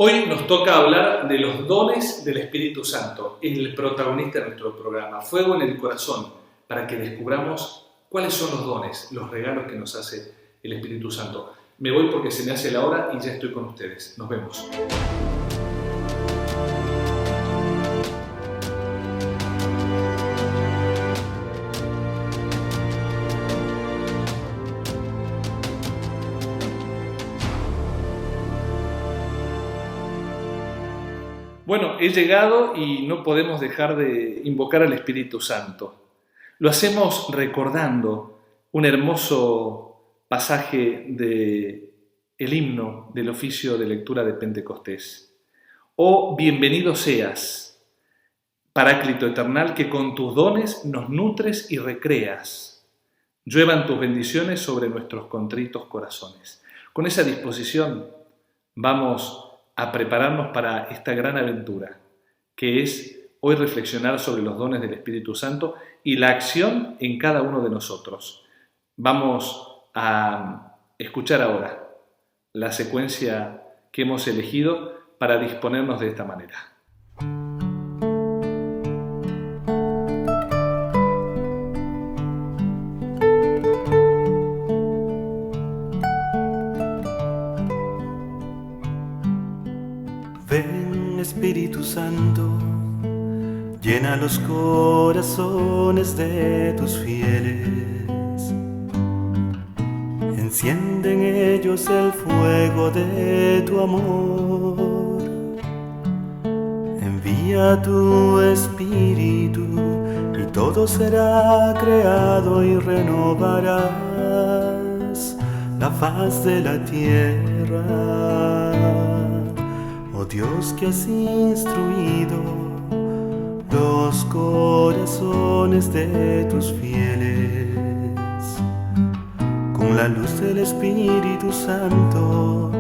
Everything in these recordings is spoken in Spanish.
Hoy nos toca hablar de los dones del Espíritu Santo, el protagonista de nuestro programa, Fuego en el Corazón, para que descubramos cuáles son los dones, los regalos que nos hace el Espíritu Santo. Me voy porque se me hace la hora y ya estoy con ustedes. Nos vemos. Bueno, he llegado y no podemos dejar de invocar al Espíritu Santo. Lo hacemos recordando un hermoso pasaje del himno del oficio de lectura de Pentecostés. Oh, bienvenido seas, Paráclito eternal, que con tus dones nos nutres y recreas. Lluevan tus bendiciones sobre nuestros contritos corazones. Con esa disposición vamos a prepararnos para esta gran aventura, que es hoy reflexionar sobre los dones del Espíritu Santo y la acción en cada uno de nosotros. Vamos a escuchar ahora la secuencia que hemos elegido para disponernos de esta manera. Ven, Espíritu Santo, llena los corazones de tus fieles. Enciende en ellos el fuego de tu amor. Envía tu Espíritu y todo será creado y renovarás la faz de la tierra. Oh Dios, que has instruido los corazones de tus fieles con la luz del Espíritu Santo,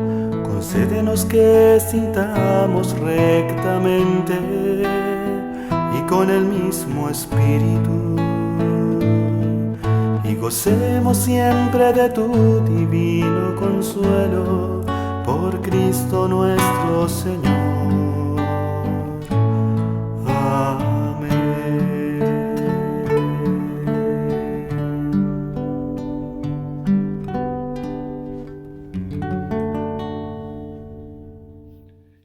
concédenos que sintamos rectamente y con el mismo Espíritu, y gocemos siempre de tu divino consuelo. Por Cristo nuestro Señor. Amén.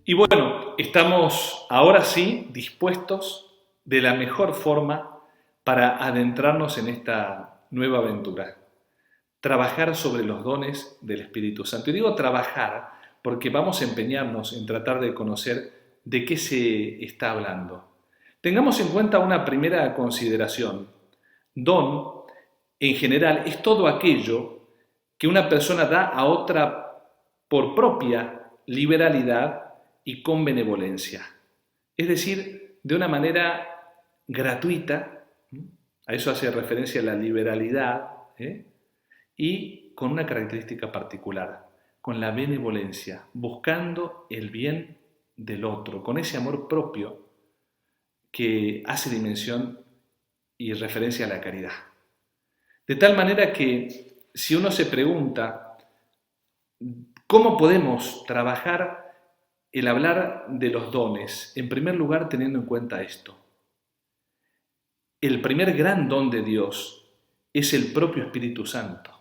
Y bueno, estamos ahora sí dispuestos de la mejor forma para adentrarnos en esta nueva aventura. Trabajar sobre los dones del Espíritu Santo. Y digo trabajar porque vamos a empeñarnos en tratar de conocer de qué se está hablando. Tengamos en cuenta una primera consideración. Don, en general, es todo aquello que una persona da a otra por propia liberalidad y con benevolencia. Es decir, de una manera gratuita, a eso hace referencia la liberalidad, y con una característica particular, con la benevolencia, buscando el bien del otro, con ese amor propio que hace dimensión y referencia a la caridad. De tal manera que si uno se pregunta cómo podemos trabajar el hablar de los dones, en primer lugar teniendo en cuenta esto. El primer gran don de Dios es el propio Espíritu Santo,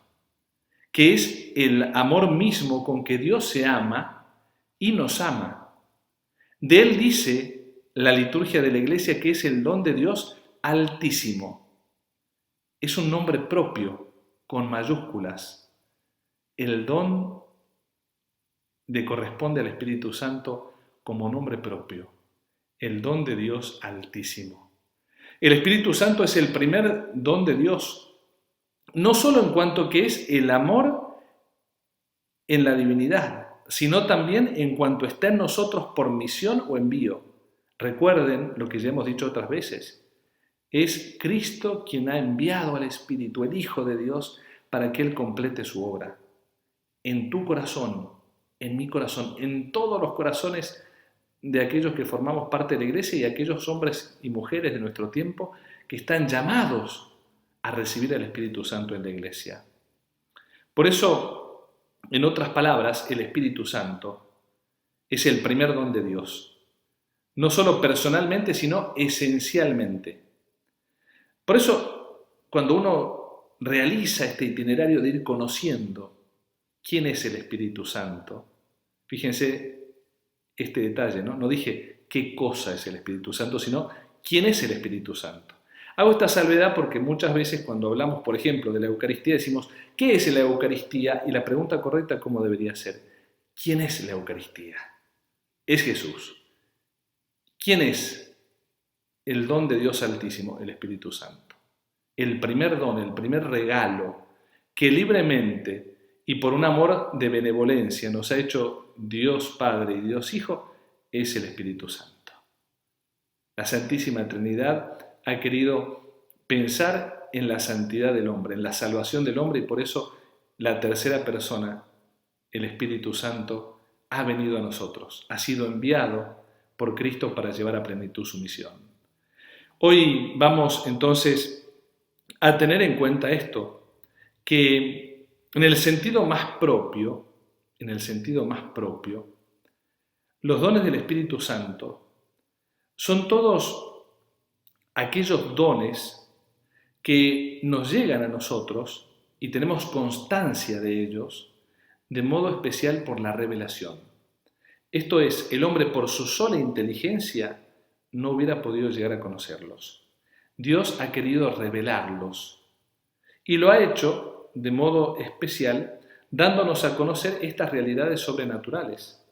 que es el amor mismo con que Dios se ama y nos ama. De él dice la liturgia de la Iglesia que es el don de Dios altísimo. Es un nombre propio, con mayúsculas. El don corresponde al Espíritu Santo como nombre propio, el don de Dios altísimo. El Espíritu Santo es el primer don de Dios, no solo en cuanto que es el amor en la divinidad, sino también en cuanto está en nosotros por misión o envío. Recuerden lo que ya hemos dicho otras veces. Es Cristo quien ha enviado al Espíritu, el Hijo de Dios, para que Él complete su obra. En tu corazón, en mi corazón, en todos los corazones de aquellos que formamos parte de la Iglesia y aquellos hombres y mujeres de nuestro tiempo que están llamados a recibir al Espíritu Santo en la Iglesia. Por eso, en otras palabras, el Espíritu Santo Es el primer don de Dios. No solo personalmente, sino esencialmente. Por eso, cuando uno realiza este itinerario de ir conociendo quién es el Espíritu Santo, fíjense este detalle, ¿no? No dije qué cosa es el Espíritu Santo, sino quién es el Espíritu Santo. Hago esta salvedad porque muchas veces cuando hablamos, por ejemplo, de la Eucaristía, decimos, ¿qué es la Eucaristía? Y la pregunta correcta, ¿cómo debería ser? ¿Quién es la Eucaristía? Es Jesús. ¿Quién es el don de Dios Altísimo? El Espíritu Santo. El primer don, el primer regalo que libremente y por un amor de benevolencia nos ha hecho Dios Padre y Dios Hijo, es el Espíritu Santo. La Santísima Trinidad ha querido pensar en la santidad del hombre, en la salvación del hombre, y por eso la tercera persona, el Espíritu Santo, ha venido a nosotros, ha sido enviado por Cristo para llevar a plenitud su misión. Hoy vamos entonces a tener en cuenta esto, que en el sentido más propio, los dones del Espíritu Santo son todos aquellos dones que nos llegan a nosotros y tenemos constancia de ellos, de modo especial por la revelación. Esto es, el hombre por su sola inteligencia no hubiera podido llegar a conocerlos. Dios ha querido revelarlos y lo ha hecho de modo especial dándonos a conocer estas realidades sobrenaturales.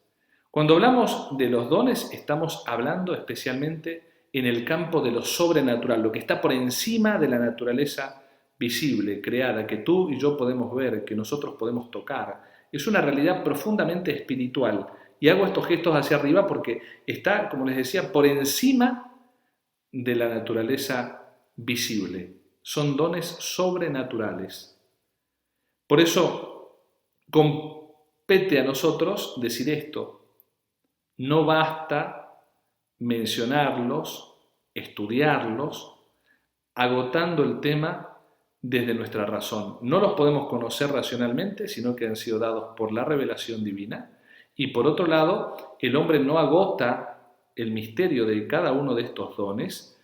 Cuando hablamos de los dones estamos hablando especialmente en el campo de lo sobrenatural, lo que está por encima de la naturaleza visible, creada, que tú y yo podemos ver, que nosotros podemos tocar. Es una realidad profundamente espiritual. Y hago estos gestos hacia arriba porque está, como les decía, por encima de la naturaleza visible. Son dones sobrenaturales. Por eso compete a nosotros decir esto. No basta mencionarlos, estudiarlos, agotando el tema desde nuestra razón. No los podemos conocer racionalmente, sino que han sido dados por la revelación divina. Y por otro lado, el hombre no agota el misterio de cada uno de estos dones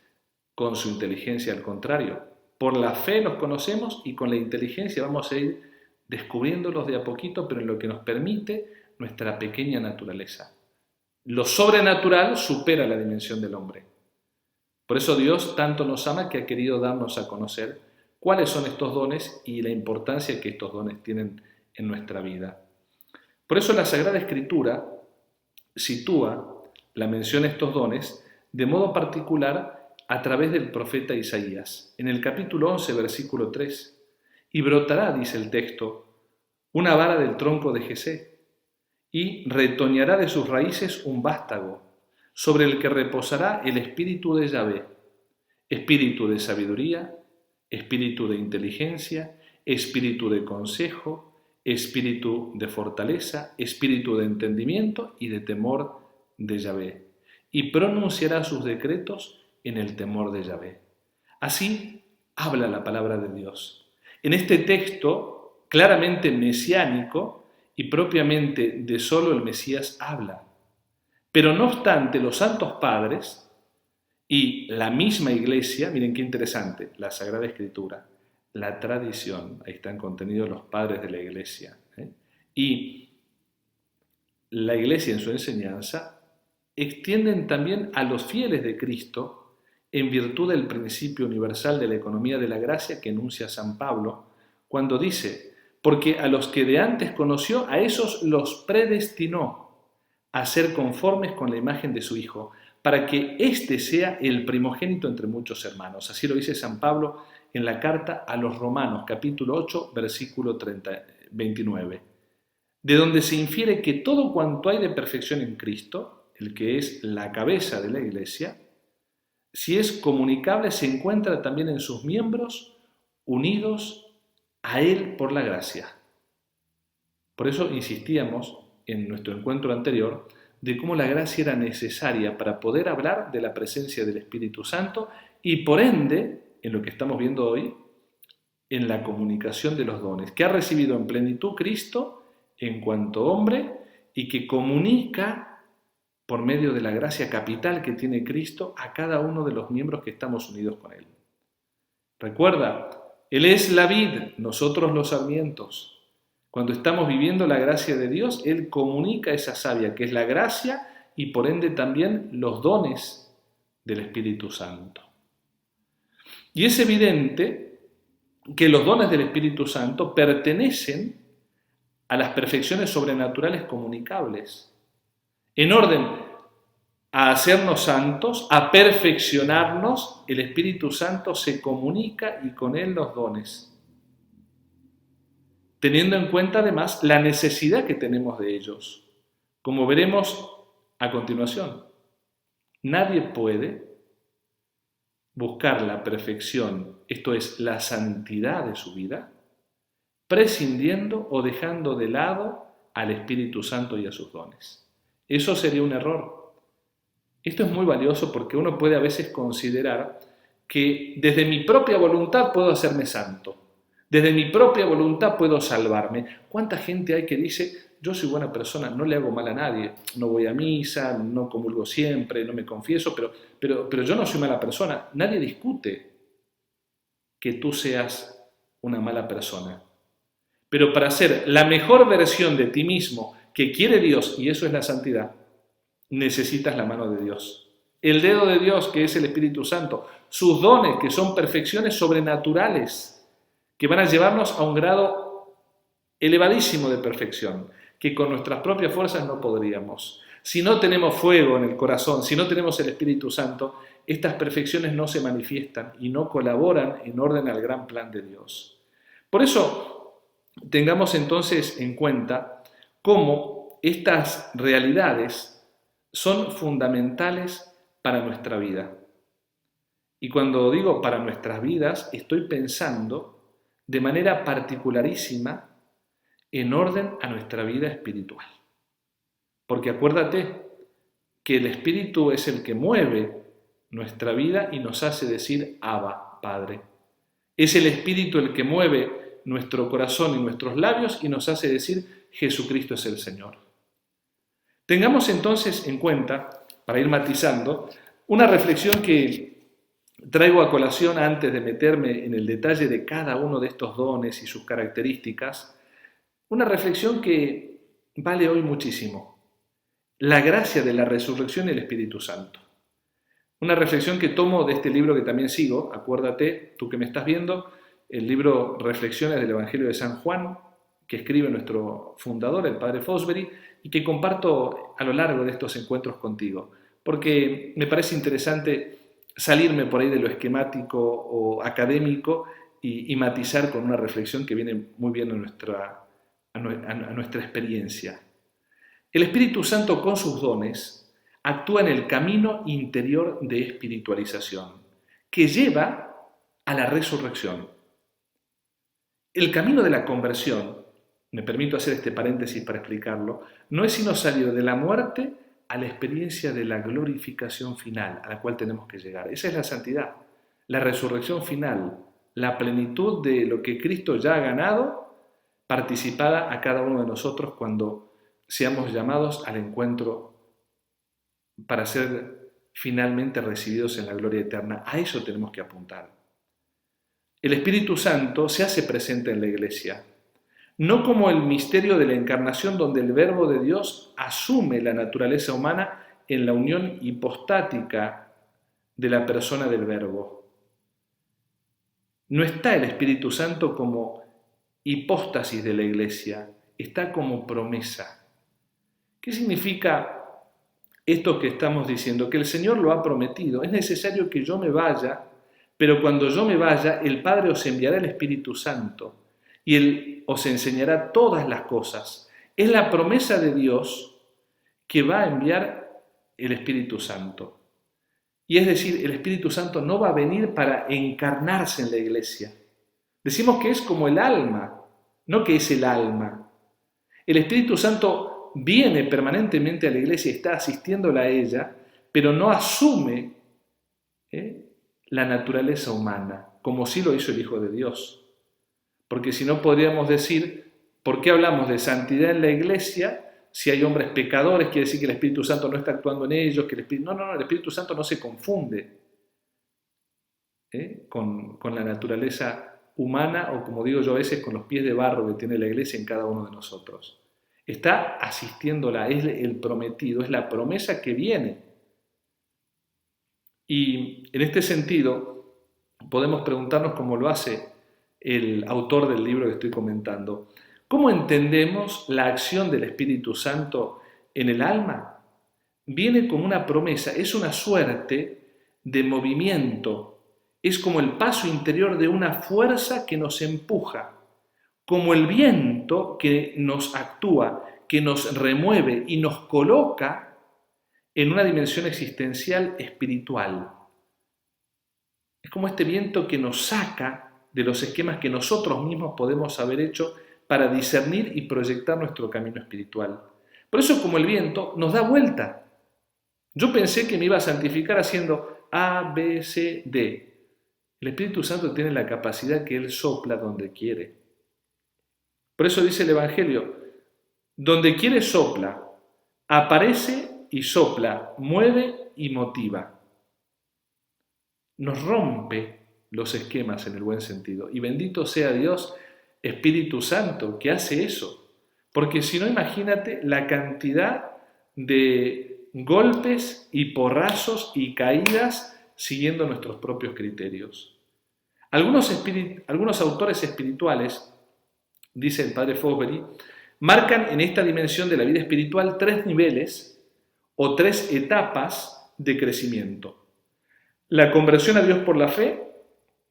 con su inteligencia, al contrario. Por la fe los conocemos y con la inteligencia vamos a ir descubriéndolos de a poquito, pero en lo que nos permite nuestra pequeña naturaleza. Lo sobrenatural supera la dimensión del hombre. Por eso Dios tanto nos ama que ha querido darnos a conocer cuáles son estos dones y la importancia que estos dones tienen en nuestra vida. Por eso la Sagrada Escritura sitúa la mención a estos dones de modo particular a través del profeta Isaías. En el capítulo 11, versículo 3, y brotará, dice el texto, una vara del tronco de Jesé, y retoñará de sus raíces un vástago, sobre el que reposará el espíritu de Yahvé, espíritu de sabiduría, espíritu de inteligencia, espíritu de consejo, espíritu de fortaleza, espíritu de entendimiento y de temor de Yahvé, y pronunciará sus decretos en el temor de Yahvé. Así habla la palabra de Dios. En este texto, claramente mesiánico, y propiamente de solo el Mesías habla. Pero no obstante, los santos padres y la misma iglesia, miren qué interesante, la Sagrada Escritura, la tradición, ahí están contenidos los padres de la iglesia, y la iglesia en su enseñanza, extienden también a los fieles de Cristo en virtud del principio universal de la economía de la gracia que enuncia San Pablo cuando dice: porque a los que de antes conoció, a esos los predestinó a ser conformes con la imagen de su Hijo, para que éste sea el primogénito entre muchos hermanos. Así lo dice San Pablo en la carta a los Romanos, capítulo 8, versículo 29, de donde se infiere que todo cuanto hay de perfección en Cristo, el que es la cabeza de la Iglesia, si es comunicable, se encuentra también en sus miembros unidos a Él por la gracia. Por eso insistíamos en nuestro encuentro anterior de cómo la gracia era necesaria para poder hablar de la presencia del Espíritu Santo y por ende, en lo que estamos viendo hoy, en la comunicación de los dones, que ha recibido en plenitud Cristo en cuanto hombre y que comunica por medio de la gracia capital que tiene Cristo a cada uno de los miembros que estamos unidos con Él. Recuerda, Él es la vid, nosotros los sarmientos. Cuando estamos viviendo la gracia de Dios, Él comunica esa savia que es la gracia y por ende también los dones del Espíritu Santo. Y es evidente que los dones del Espíritu Santo pertenecen a las perfecciones sobrenaturales comunicables, en orden a hacernos santos, a perfeccionarnos. El Espíritu Santo se comunica y con él los dones, teniendo en cuenta además la necesidad que tenemos de ellos. Como veremos a continuación, nadie puede buscar la perfección, esto es, la santidad de su vida, prescindiendo o dejando de lado al Espíritu Santo y a sus dones. Eso sería un error. Esto es muy valioso porque uno puede a veces considerar que desde mi propia voluntad puedo hacerme santo, desde mi propia voluntad puedo salvarme. ¿Cuánta gente hay que dice, yo soy buena persona, no le hago mal a nadie, no voy a misa, no comulgo siempre, no me confieso, pero yo no soy mala persona? Nadie discute que tú seas una mala persona. Pero para ser la mejor versión de ti mismo que quiere Dios, y eso es la santidad, necesitas la mano de Dios. El dedo de Dios, que es el Espíritu Santo, sus dones, que son perfecciones sobrenaturales, que van a llevarnos a un grado elevadísimo de perfección, que con nuestras propias fuerzas no podríamos. Si no tenemos fuego en el corazón, si no tenemos el Espíritu Santo, estas perfecciones no se manifiestan y no colaboran en orden al gran plan de Dios. Por eso, tengamos entonces en cuenta cómo estas realidades son fundamentales para nuestra vida. Y cuando digo para nuestras vidas, estoy pensando de manera particularísima en orden a nuestra vida espiritual. Porque acuérdate que el Espíritu es el que mueve nuestra vida y nos hace decir Abba, Padre. Es el Espíritu el que mueve nuestro corazón y nuestros labios y nos hace decir Jesucristo es el Señor. Tengamos entonces en cuenta, para ir matizando, una reflexión que traigo a colación antes de meterme en el detalle de cada uno de estos dones y sus características, una reflexión que vale hoy muchísimo. La gracia de la resurrección y el Espíritu Santo. Una reflexión que tomo de este libro que también sigo, acuérdate, tú que me estás viendo, el libro Reflexiones del Evangelio de San Juan, que escribe nuestro fundador, el Padre Fosbury, y que comparto a lo largo de estos encuentros contigo, porque me parece interesante salirme por ahí de lo esquemático o académico y matizar con una reflexión que viene muy bien a nuestra experiencia. El Espíritu Santo con sus dones actúa en el camino interior de espiritualización que lleva a la resurrección. El camino de la conversión, me permito hacer este paréntesis para explicarlo, no es sino salir de la muerte a la experiencia de la glorificación final a la cual tenemos que llegar. Esa es la santidad, la resurrección final, la plenitud de lo que Cristo ya ha ganado, participada a cada uno de nosotros cuando seamos llamados al encuentro para ser finalmente recibidos en la gloria eterna. A eso tenemos que apuntar. El Espíritu Santo se hace presente en la Iglesia, no como el misterio de la encarnación donde el Verbo de Dios asume la naturaleza humana en la unión hipostática de la persona del Verbo. No está el Espíritu Santo como hipóstasis de la Iglesia, está como promesa. ¿Qué significa esto que estamos diciendo? Que el Señor lo ha prometido. Es necesario que yo me vaya, pero cuando yo me vaya, el Padre os enviará el Espíritu Santo y Él os enseñará todas las cosas. Es la promesa de Dios que va a enviar el Espíritu Santo. Y es decir, el Espíritu Santo no va a venir para encarnarse en la Iglesia. Decimos que es como el alma, no que es el alma. El Espíritu Santo viene permanentemente a la Iglesia y está asistiéndola a ella, pero no asume la naturaleza humana, como sí lo hizo el Hijo de Dios. Porque si no podríamos decir, ¿por qué hablamos de santidad en la Iglesia Si hay hombres pecadores, quiere decir que el Espíritu Santo no está actuando en ellos, que no, el Espíritu Santo no se confunde con la naturaleza humana, o como digo yo a veces, con los pies de barro que tiene la iglesia en cada uno de nosotros. Está asistiéndola, es el prometido, es la promesa que viene. Y en este sentido, podemos preguntarnos, como lo hace el autor del libro que estoy comentando, ¿cómo entendemos la acción del Espíritu Santo en el alma? Viene como una promesa, es una suerte de movimiento, es como el paso interior de una fuerza que nos empuja, como el viento que nos actúa, que nos remueve y nos coloca en una dimensión existencial espiritual. Es como este viento que nos saca de los esquemas que nosotros mismos podemos haber hecho para discernir y proyectar nuestro camino espiritual. Por eso, como el viento, nos da vuelta. Yo pensé que me iba a santificar haciendo A, B, C, D. El Espíritu Santo tiene la capacidad que Él sopla donde quiere. Por eso dice el Evangelio, donde quiere sopla, aparece y sopla, mueve y motiva. Nos rompe los esquemas en el buen sentido. Y bendito sea Dios, Espíritu Santo, que hace eso. Porque si no, imagínate la cantidad de golpes y porrazos y caídas siguiendo nuestros propios criterios. Algunos autores espirituales, dice el padre Fosbury, marcan en esta dimensión de la vida espiritual 3 niveles o 3 etapas de crecimiento. La conversión a Dios por la fe,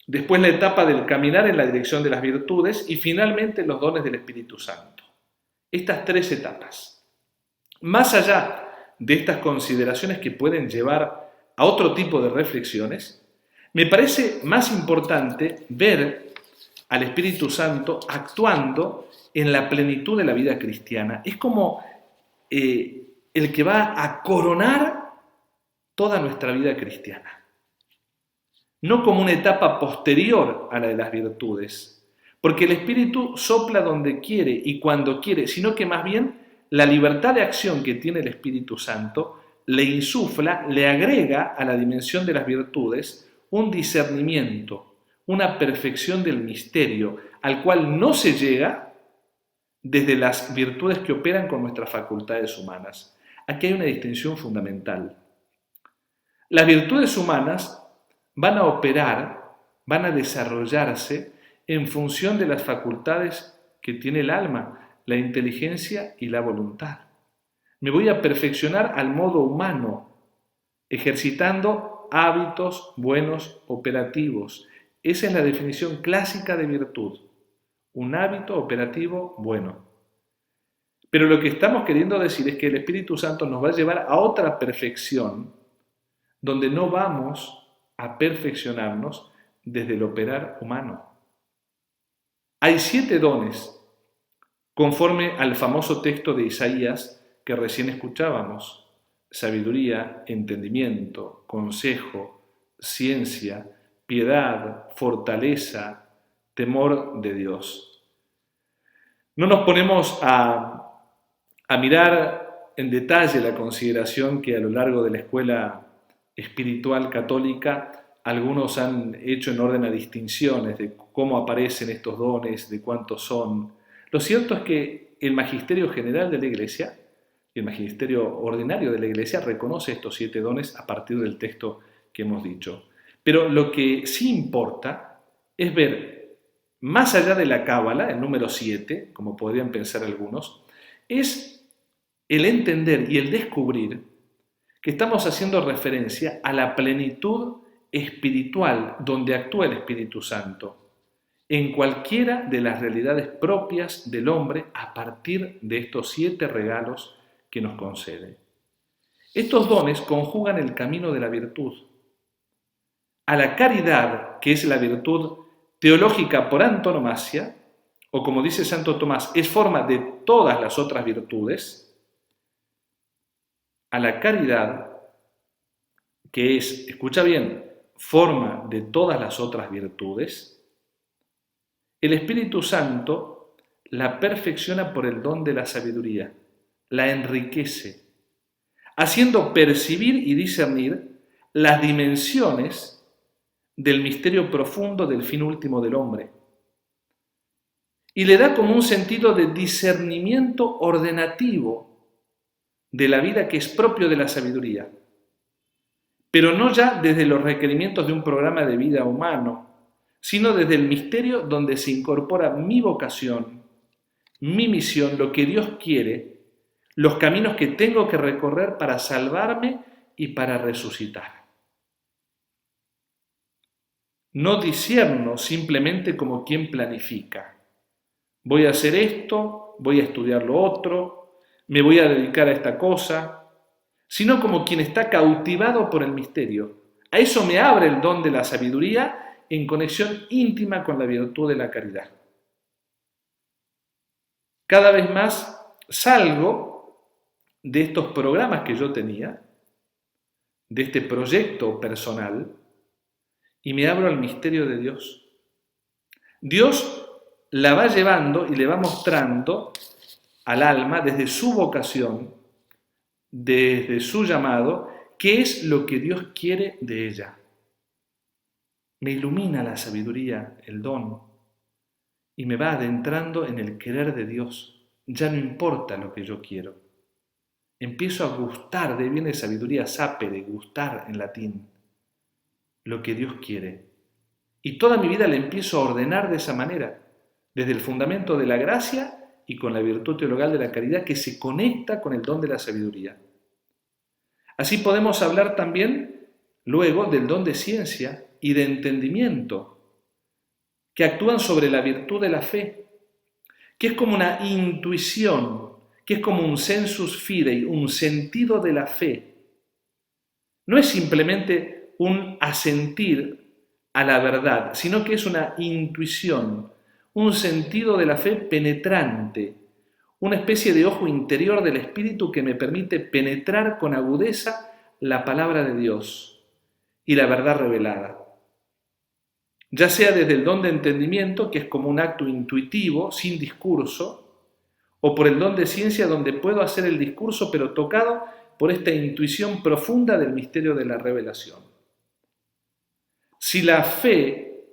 después la etapa del caminar en la dirección de las virtudes y finalmente los dones del Espíritu Santo. Estas 3 etapas. Más allá de estas consideraciones que pueden llevar a otro tipo de reflexiones, me parece más importante ver al Espíritu Santo actuando en la plenitud de la vida cristiana. Es como el que va a coronar toda nuestra vida cristiana. No como una etapa posterior a la de las virtudes, porque el Espíritu sopla donde quiere y cuando quiere, sino que más bien la libertad de acción que tiene el Espíritu Santo le insufla, le agrega a la dimensión de las virtudes un discernimiento, una perfección del misterio, al cual no se llega desde las virtudes que operan con nuestras facultades humanas. Aquí hay una distinción fundamental. Las virtudes humanas van a operar, van a desarrollarse en función de las facultades que tiene el alma, la inteligencia y la voluntad. Me voy a perfeccionar al modo humano, ejercitando hábitos buenos operativos. Esa es la definición clásica de virtud, un hábito operativo bueno. Pero lo que estamos queriendo decir es que el Espíritu Santo nos va a llevar a otra perfección, donde no vamos a perfeccionarnos desde el operar humano. Hay 7 dones, conforme al famoso texto de Isaías que recién escuchábamos: sabiduría, entendimiento, consejo, ciencia, piedad, fortaleza, temor de Dios. No nos ponemos a mirar en detalle la consideración que a lo largo de la escuela espiritual católica algunos han hecho en orden a distinciones de cómo aparecen estos dones, de cuántos son. Lo cierto es que el magisterio general de la Iglesia y el magisterio ordinario de la Iglesia reconoce estos 7 dones a partir del texto que hemos dicho. Pero lo que sí importa es ver, más allá de la cábala, el número 7, como podrían pensar algunos, es el entender y el descubrir que estamos haciendo referencia a la plenitud espiritual donde actúa el Espíritu Santo, en cualquiera de las realidades propias del hombre a partir de estos 7 regalos que nos concede. Estos dones conjugan el camino de la virtud. A la caridad, que es la virtud teológica por antonomasia, o como dice Santo Tomás, es forma de todas las otras virtudes, a la caridad, que es, escucha bien, forma de todas las otras virtudes, el Espíritu Santo la perfecciona por el don de la sabiduría, la enriquece, haciendo percibir y discernir las dimensiones del misterio profundo del fin último del hombre. Y le da como un sentido de discernimiento ordenativo de la vida que es propio de la sabiduría, pero no ya desde los requerimientos de un programa de vida humano, sino desde el misterio donde se incorpora mi vocación, mi misión, lo que Dios quiere, los caminos que tengo que recorrer para salvarme y para resucitar. No discierno simplemente como quien planifica. Voy a hacer esto, voy a estudiar lo otro, me voy a dedicar a esta cosa, sino como quien está cautivado por el misterio. A eso me abre el don de la sabiduría en conexión íntima con la virtud de la caridad. Cada vez más salgo de estos programas que yo tenía, de este proyecto personal, y me abro al misterio de Dios. Dios la va llevando y le va mostrando al alma desde su vocación, desde su llamado, qué es lo que Dios quiere de ella. Me ilumina la sabiduría, el don, y me va adentrando en el querer de Dios. Ya no importa lo que yo quiero. Empiezo a gustar, de ahí viene sabiduría sapere, gustar en latín, lo que Dios quiere. Y toda mi vida la empiezo a ordenar de esa manera, desde el fundamento de la gracia y con la virtud teologal de la caridad que se conecta con el don de la sabiduría. Así podemos hablar también luego del don de ciencia y de entendimiento, que actúan sobre la virtud de la fe, que es como una intuición, que es como un sensus fidei, un sentido de la fe. No es simplemente un asentir a la verdad, sino que es una intuición, un sentido de la fe penetrante, una especie de ojo interior del espíritu que me permite penetrar con agudeza la palabra de Dios y la verdad revelada. Ya sea desde el don de entendimiento, que es como un acto intuitivo, sin discurso, o por el don de ciencia, donde puedo hacer el discurso, pero tocado por esta intuición profunda del misterio de la revelación. Si la fe,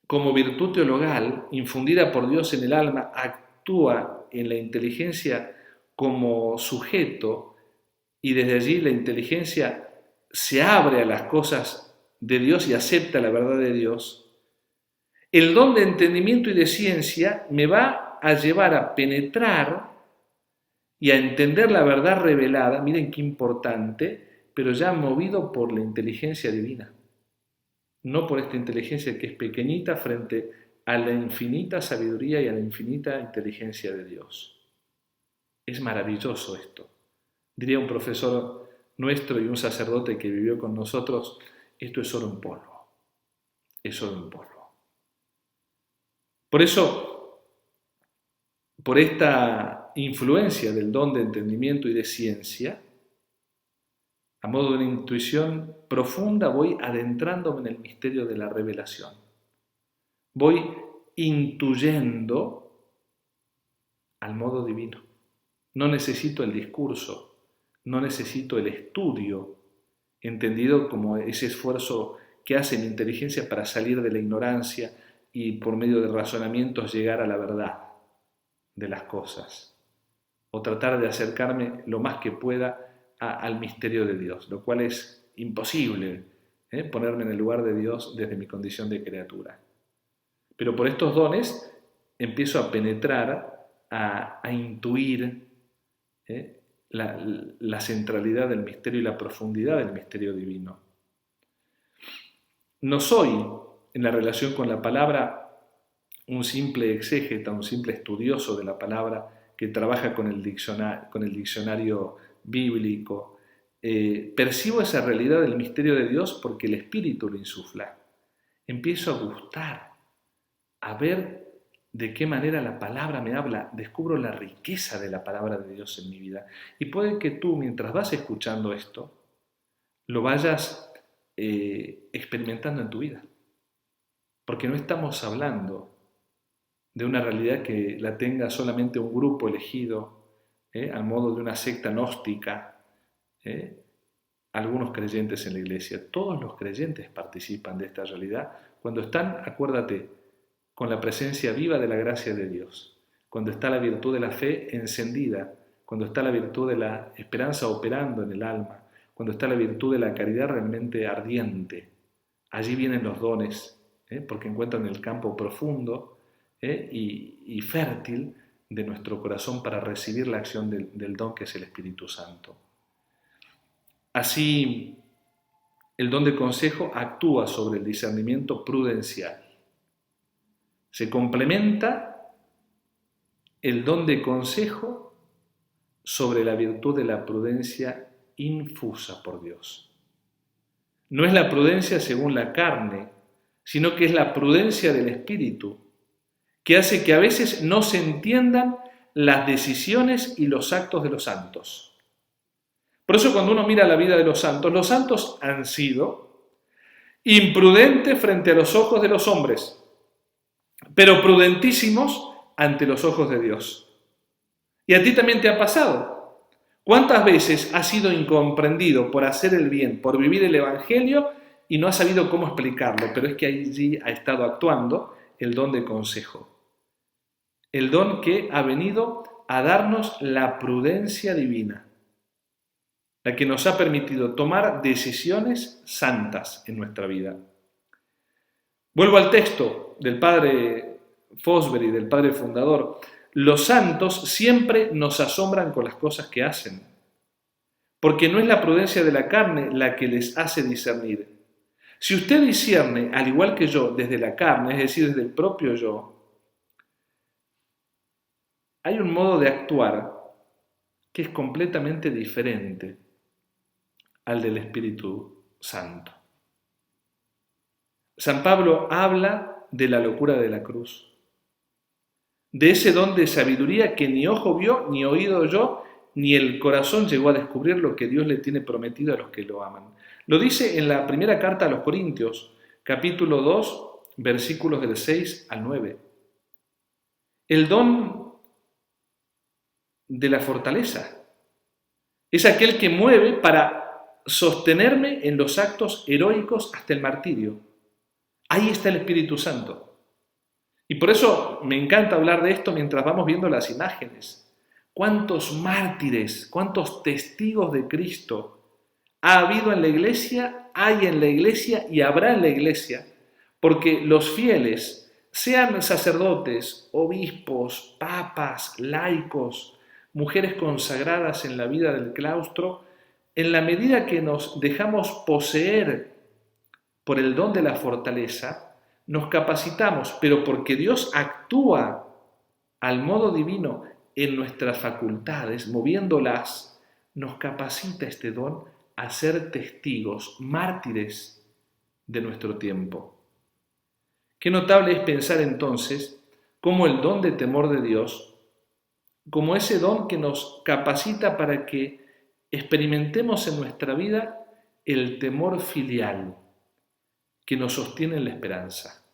como virtud teologal, infundida por Dios en el alma, actúa en la inteligencia como sujeto, y desde allí la inteligencia se abre a las cosas de Dios y acepta la verdad de Dios, el don de entendimiento y de ciencia me va a llevar a penetrar y a entender la verdad revelada, miren qué importante, pero ya movido por la inteligencia divina, no por esta inteligencia que es pequeñita frente a la infinita sabiduría y a la infinita inteligencia de Dios. Es maravilloso esto. Diría un profesor nuestro y un sacerdote que vivió con nosotros, esto es oro en polvo, es oro en polvo. Por eso, por esta influencia del don de entendimiento y de ciencia, a modo de una intuición profunda, voy adentrándome en el misterio de la revelación. Voy intuyendo al modo divino. No necesito el discurso, no necesito el estudio, entendido como ese esfuerzo que hace mi inteligencia para salir de la ignorancia y por medio de razonamientos llegar a la verdad de las cosas, o tratar de acercarme lo más que pueda al misterio de Dios, lo cual es imposible, ponerme en el lugar de Dios desde mi condición de criatura. Pero por estos dones empiezo a penetrar, a intuir la centralidad del misterio y la profundidad del misterio divino. No soy, en la relación con la palabra, un simple exégeta, un simple estudioso de la palabra que trabaja con el diccionario bíblico. Percibo esa realidad del misterio de Dios porque el Espíritu lo insufla. Empiezo a gustar, a ver de qué manera la palabra me habla, descubro la riqueza de la palabra de Dios en mi vida. Y puede que tú, mientras vas escuchando esto, lo vayas experimentando en tu vida. Porque no estamos hablando de una realidad que la tenga solamente un grupo elegido al modo de una secta gnóstica, algunos creyentes en la iglesia. Todos los creyentes participan de esta realidad cuando están, acuérdate, con la presencia viva de la gracia de Dios, cuando está la virtud de la fe encendida, cuando está la virtud de la esperanza operando en el alma, cuando está la virtud de la caridad realmente ardiente. Allí vienen los dones, porque encuentran el campo profundo y fértil de nuestro corazón para recibir la acción del don que es el Espíritu Santo. Así, el don de consejo actúa sobre el discernimiento prudencial. Se complementa el don de consejo sobre la virtud de la prudencia infusa por Dios. No es la prudencia según la carne, sino que es la prudencia del Espíritu, que hace que a veces no se entiendan las decisiones y los actos de los santos. Por eso cuando uno mira la vida de los santos han sido imprudentes frente a los ojos de los hombres, pero prudentísimos ante los ojos de Dios. Y a ti también te ha pasado. ¿Cuántas veces has sido incomprendido por hacer el bien, por vivir el Evangelio y no has sabido cómo explicarlo? Pero es que allí ha estado actuando el don de consejo. El don que ha venido a darnos la prudencia divina, la que nos ha permitido tomar decisiones santas en nuestra vida. Vuelvo al texto del padre Fosbury, del padre fundador. Los santos siempre nos asombran con las cosas que hacen, porque no es la prudencia de la carne la que les hace discernir. Si usted discierne, al igual que yo, desde la carne, es decir, desde el propio yo, hay un modo de actuar que es completamente diferente al del Espíritu Santo. San Pablo habla de la locura de la cruz, de ese don de sabiduría que ni ojo vio, ni oído oyó, ni el corazón llegó a descubrir lo que Dios le tiene prometido a los que lo aman. Lo dice en la primera carta a los Corintios, capítulo 2, versículos del 6 al 9. El don de la fortaleza es aquel que mueve para sostenerme en los actos heroicos hasta el martirio. Ahí está el Espíritu Santo. Y por eso me encanta hablar de esto mientras vamos viendo las imágenes. ¿Cuántos mártires, cuántos testigos de Cristo ha habido en la iglesia, hay en la iglesia y habrá en la iglesia? Porque los fieles, sean sacerdotes, obispos, papas, laicos, mujeres consagradas en la vida del claustro, en la medida que nos dejamos poseer por el don de la fortaleza, nos capacitamos, pero porque Dios actúa al modo divino en nuestras facultades, moviéndolas, nos capacita este don a ser testigos, mártires de nuestro tiempo. Qué notable es pensar entonces cómo el don de temor de Dios, como ese don que nos capacita para que experimentemos en nuestra vida el temor filial que nos sostiene en la esperanza.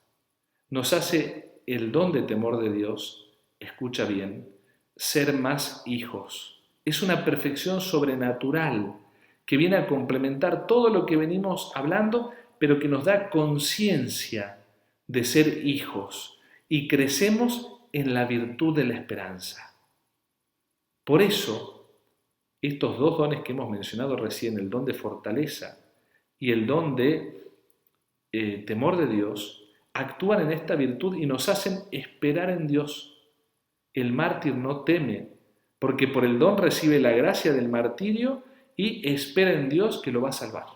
Nos hace el don de temor de Dios, escucha bien, ser más hijos. Es una perfección sobrenatural que viene a complementar todo lo que venimos hablando, pero que nos da conciencia de ser hijos y crecemos en la virtud de la esperanza. Por eso, estos dos dones que hemos mencionado recién, el don de fortaleza y el don de temor de Dios, actúan en esta virtud y nos hacen esperar en Dios. El mártir no teme, porque por el don recibe la gracia del martirio y espera en Dios que lo va a salvar.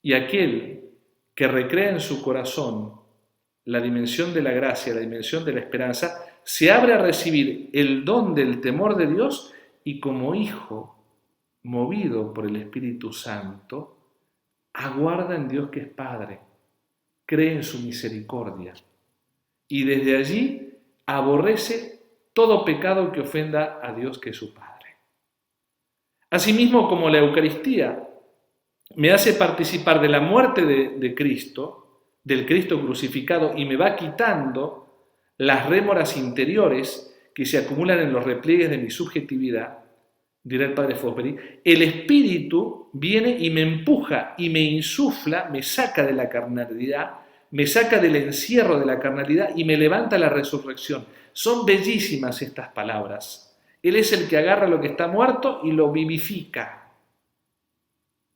Y aquel que recrea en su corazón la dimensión de la gracia, la dimensión de la esperanza, se abre a recibir el don del temor de Dios y como hijo, movido por el Espíritu Santo, aguarda en Dios que es Padre, cree en su misericordia y desde allí aborrece todo pecado que ofenda a Dios que es su Padre. Asimismo, como la Eucaristía me hace participar de la muerte de Cristo, del Cristo crucificado, y me va quitando las rémoras interiores que se acumulan en los repliegues de mi subjetividad, dirá el padre Fosbury, el Espíritu viene y me empuja y me insufla, me saca de la carnalidad, me saca del encierro de la carnalidad y me levanta a la resurrección. Son bellísimas estas palabras. Él es el que agarra lo que está muerto y lo vivifica.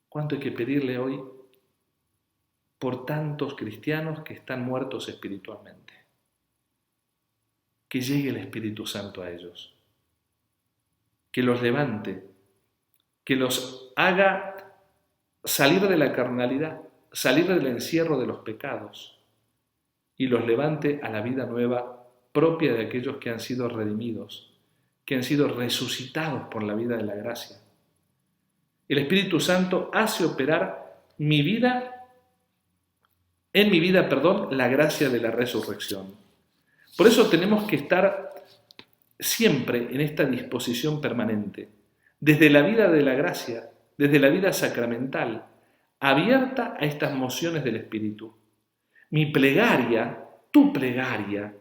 ¿Cuánto hay que pedirle hoy por tantos cristianos que están muertos espiritualmente? Que llegue el Espíritu Santo a ellos, que los levante, que los haga salir de la carnalidad, salir del encierro de los pecados y los levante a la vida nueva propia de aquellos que han sido redimidos, que han sido resucitados por la vida de la gracia. El Espíritu Santo hace operar en mi vida, la gracia de la resurrección. Por eso tenemos que estar siempre en esta disposición permanente, desde la vida de la gracia, desde la vida sacramental, abierta a estas mociones del Espíritu. Mi plegaria, tu plegaria,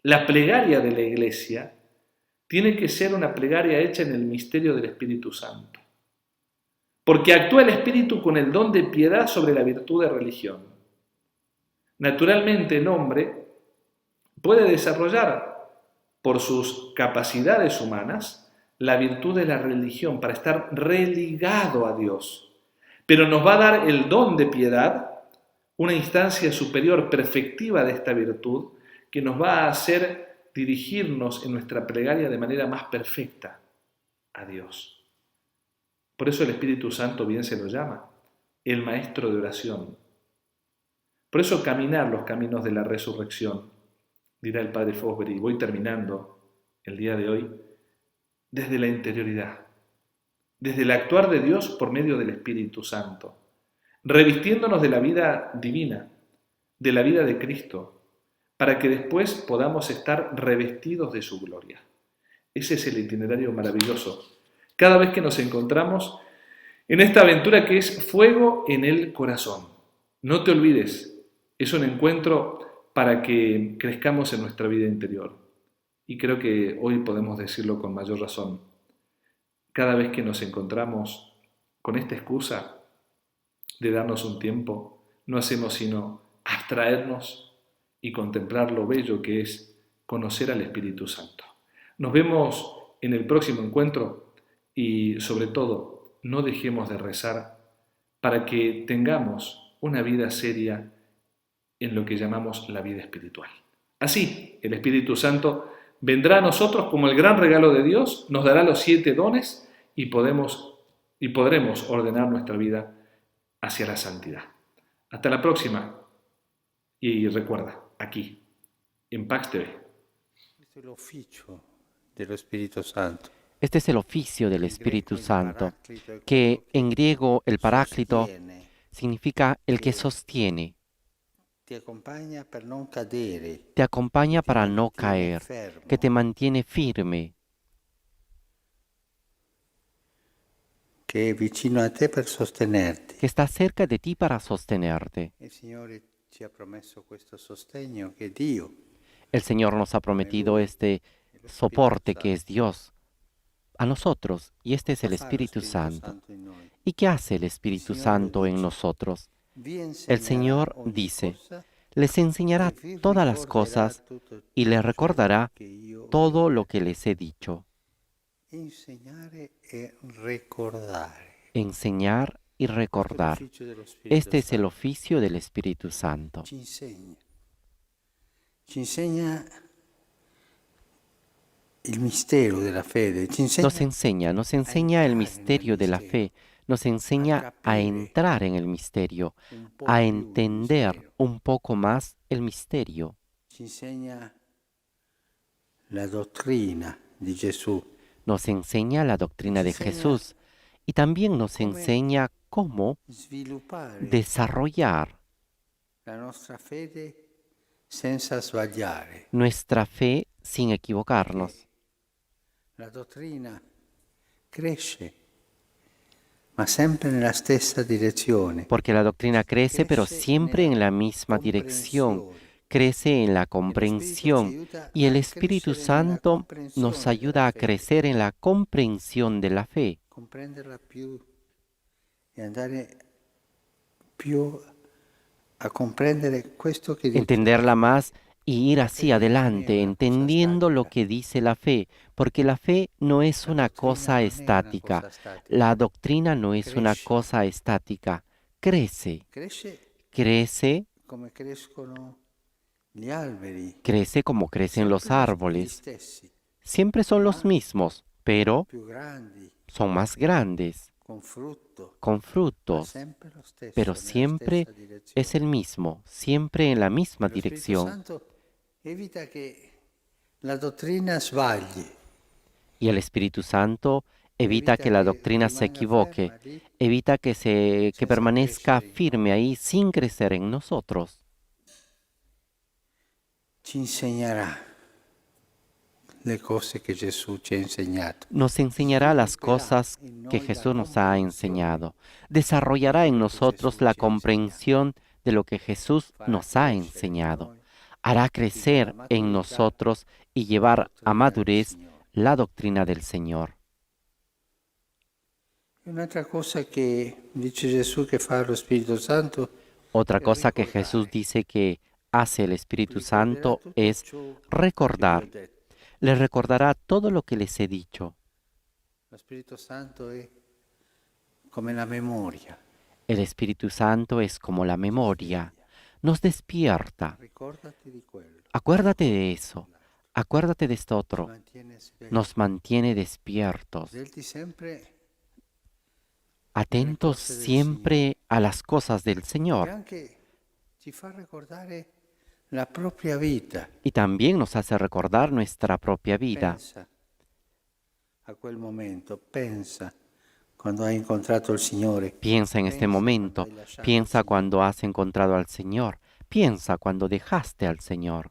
la plegaria de la Iglesia, tiene que ser una plegaria hecha en el misterio del Espíritu Santo. Porque actúa el Espíritu con el don de piedad sobre la virtud de religión. Naturalmente el hombre puede desarrollar por sus capacidades humanas la virtud de la religión para estar religado a Dios. Pero nos va a dar el don de piedad, una instancia superior, perfectiva de esta virtud, que nos va a hacer dirigirnos en nuestra plegaria de manera más perfecta a Dios. Por eso el Espíritu Santo bien se lo llama, el Maestro de oración. Por eso caminar los caminos de la resurrección, dirá el padre Fosbury, y voy terminando el día de hoy, desde la interioridad, desde el actuar de Dios por medio del Espíritu Santo, revistiéndonos de la vida divina, de la vida de Cristo, para que después podamos estar revestidos de su gloria. Ese es el itinerario maravilloso. Cada vez que nos encontramos en esta aventura que es fuego en el corazón. No te olvides, es un encuentro para que crezcamos en nuestra vida interior. Y creo que hoy podemos decirlo con mayor razón. Cada vez que nos encontramos con esta excusa de darnos un tiempo, no hacemos sino abstraernos y contemplar lo bello que es conocer al Espíritu Santo. Nos vemos en el próximo encuentro y, sobre todo, no dejemos de rezar para que tengamos una vida seria en lo que llamamos la vida espiritual. Así, el Espíritu Santo vendrá a nosotros como el gran regalo de Dios, nos dará los 7 dones y podremos ordenar nuestra vida hacia la santidad. Hasta la próxima. Y recuerda, aquí, en Pax TV. Este es el oficio del Espíritu Santo, que en griego el paráclito significa el que sostiene. Te acompaña para no caer, que te mantiene firme, che è vicino a te per sostenerti. que está cerca de ti para sostenerte. Il Signore ci ha promesso questo sostegno che è Dio. El Señor nos ha prometido este soporte que es Dios a nosotros, y este es el Espíritu Santo. ¿Y qué hace el Espíritu Santo en nosotros? El Señor dice, les enseñará todas las cosas y les recordará todo lo que les he dicho. Insegnare e ricordare. Enseñar y recordar. Este es el oficio del Espíritu Santo. Ci insegna. Ci insegna il mistero della fede. Ci insegna Nos enseña el misterio de la fe, nos enseña a entrar en el misterio, a entender un poco más el misterio. Ci insegna la dottrina di Gesù. Nos enseña la doctrina de Jesús y también nos enseña cómo desarrollar la nostra fede senza sbagliare. nuestra fe sin equivocarnos. La dottrina cresce, ma sempre nella stessa direzione. Porque la doctrina crece, pero siempre en la misma dirección, crece en la comprensión y el Espíritu Santo nos ayuda a crecer en la comprensión de la fe, comprenderla più e andare più a comprendere questo che dice la entenderla fe. más y ir así adelante, entendiendo lo que dice la fe, porque la fe no es una cosa estática, la doctrina no es una cosa estática, crece, Cresce crece, come crescono gli alberi, crece como crecen los sempre gli árboles. stessi, Siempre son los mismos, pero più grandi, son más grandes, con frutto, con ma frutos, sempre lo stesso, pero nella siempre stessa direzione. es el mismo, siempre en la misma Lo Spirito dirección. Santo evita che la dottrina sbagli, Y el Espíritu Santo evita que la doctrina se equivoque, evita que permanezca firme ahí sin crecer en nosotros. ci insegnerà le cose che Gesù ci ha insegnato. Nos enseñará las cosas que Jesús nos ha enseñado. Desarrollará en nosotros la comprensión de lo que Jesús nos ha enseñado. Hará crecer en nosotros y llevar a madurez la doctrina del Señor. Un'altra cosa che dice Gesù che fa lo Spirito Santo Otra cosa que Jesús dice que hace el Espíritu Santo es recordar. Les recordará todo lo que les he dicho. Lo Spirito Santo è come la memoria. El Espíritu Santo es como la memoria. Nos despierta. Ricordati di quello. Acuérdate de eso. Acuérdate de esto otro. Mantiene sveglio. Nos mantiene despiertos, Svelti sempre atentos siempre a las cosas del e Señor. anche ci fa ricordare la propria vita. Y también nos hace recordar nuestra propia vida. Pensa a quel momento, pensa quando hai incontrato il Signore. Piensa en este momento. Piensa cuando has encontrado al Señor. Piensa cuando dejaste al Señor.